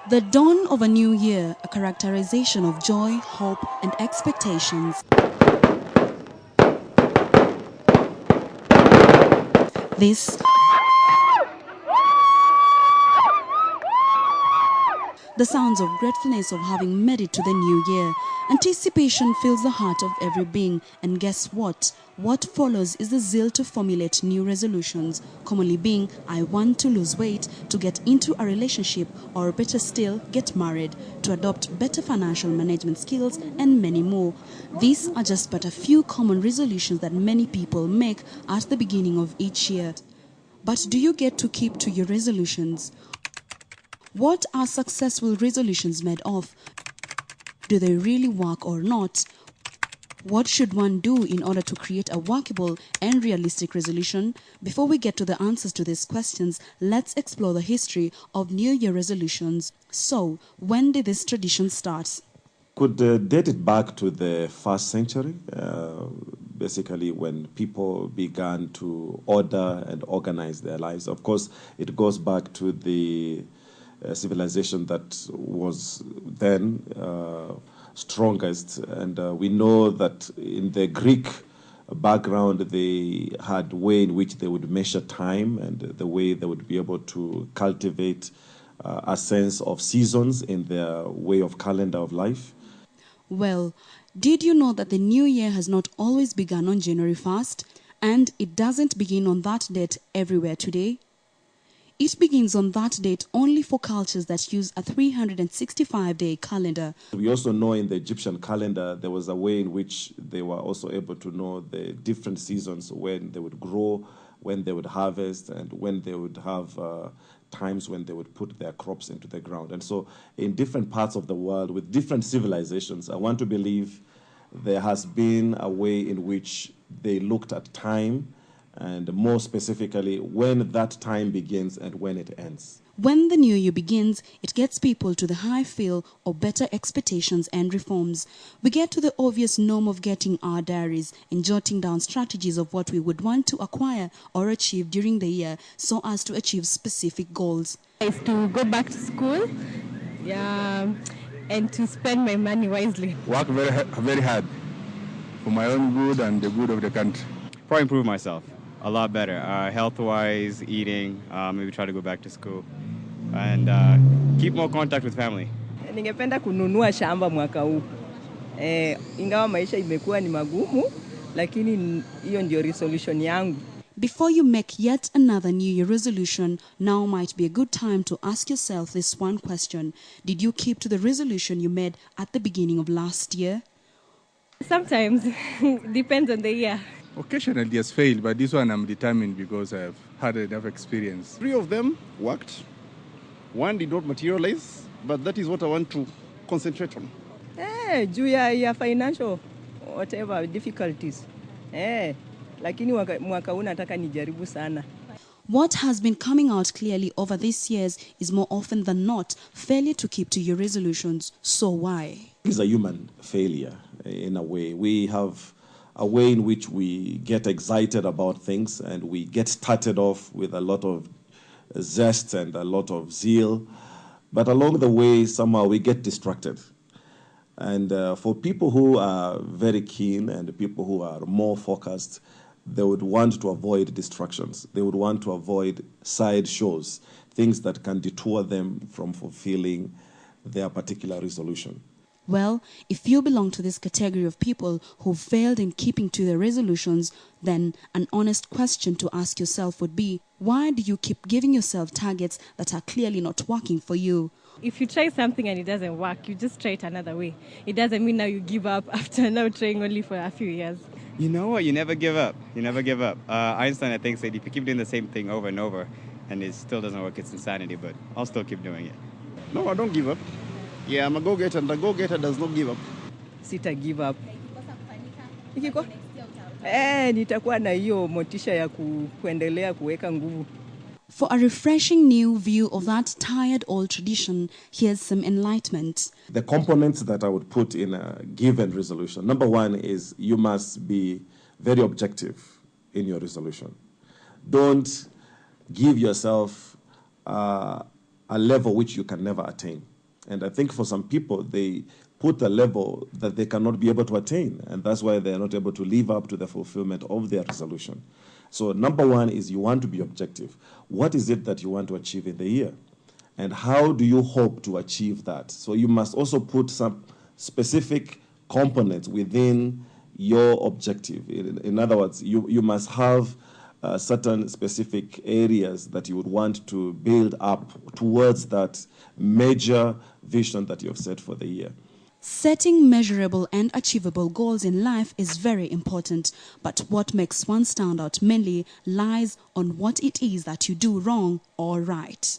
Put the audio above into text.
The dawn of a new year, a characterization of joy, hope, and expectations. This the sounds of gratefulness of having made it to the new year. Anticipation fills the heart of every being, and guess what? What follows is the zeal to formulate new resolutions, commonly being, I want to lose weight, to get into a relationship, or better still, get married, to adopt better financial management skills, and many more. These are just but a few common resolutions that many people make at the beginning of each year. But do you get to keep to your resolutions? What are successful resolutions made of? Do they really work or not? What should one do in order to create a workable and realistic resolution? Before we get to the answers to these questions, let's explore the history of New Year resolutions. So, when did this tradition start? Could date it back to the 1st century, basically when people began to order and organize their lives. Of course, it goes back to the civilization that was then strongest, and we know that in the Greek background they had a way in which they would measure time and the way they would be able to cultivate a sense of seasons in their way of calendar of life. Well, did you know that the new year has not always begun on January 1st, and it doesn't begin on that date everywhere today? It begins on that date only for cultures that use a 365-day calendar. We also know in the Egyptian calendar there was a way in which they were also able to know the different seasons, when they would grow, when they would harvest, and when they would have times when they would put their crops into the ground. And so in different parts of the world with different civilizations, I want to believe there has been a way in which they looked at time, and more specifically, when that time begins and when it ends. When the new year begins, it gets people to the high feel of better expectations and reforms. We get to the obvious norm of getting our diaries and jotting down strategies of what we would want to acquire or achieve during the year so as to achieve specific goals. Is to go back to school, and to spend my money wisely. Work very hard for my own good and the good of the country. Probably improve myself a lot better, health-wise, eating, maybe try to go back to school, and keep more contact with family. Ningependa kununua shamba mwaka huu. Ingawa maisha imekuwa ni magumu, lakini hiyo ndio resolution yangu. Before you make yet another New Year resolution, now might be a good time to ask yourself this one question. Did you keep to the resolution you made at the beginning of last year? Sometimes, depends on the year. Occasionally has failed, but this one I'm determined because I've had enough experience. 3 of them worked. 1 did not materialize, but that is what I want to concentrate on. Juu ya financial whatever difficulties. Lakini mwaka huu nataka nijaribu sana. What has been coming out clearly over these years is more often than not failure to keep to your resolutions. So why? It's a human failure in a way. We have a way in which we get excited about things and we get started off with a lot of zest and a lot of zeal. But along the way, somehow we get distracted. And for people who are very keen and people who are more focused, they would want to avoid distractions. They would want to avoid side shows, things that can detour them from fulfilling their particular resolution. Well, if you belong to this category of people who failed in keeping to their resolutions, then an honest question to ask yourself would be, why do you keep giving yourself targets that are clearly not working for you? If you try something and it doesn't work, you just try it another way. It doesn't mean now you give up after now trying only for a few years. You know what? You never give up. You never give up. Einstein, I think, said if you keep doing the same thing over and over and it still doesn't work, it's insanity, but I'll still keep doing it. No, I don't give up. Yeah, I'm a go-getter, and the go-getter does not give up. Sita give up. Ikiko? Nitakuwa na hiyo motisha ya kuendelea kuweka nguvu. For a refreshing new view of that tired old tradition, here's some enlightenment. The components that I would put in a given resolution. Number 1 is you must be very objective in your resolution. Don't give yourself a level which you can never attain. And I think for some people, they put a level that they cannot be able to attain, and that's why they are not able to live up to the fulfillment of their resolution. So number one is you want to be objective. What is it that you want to achieve in the year? And how do you hope to achieve that? So you must also put some specific components within your objective. In other words, you must have certain specific areas that you would want to build up towards that major vision that you have set for the year. Setting measurable and achievable goals in life is very important, but what makes one stand out mainly lies on what it is that you do wrong or right.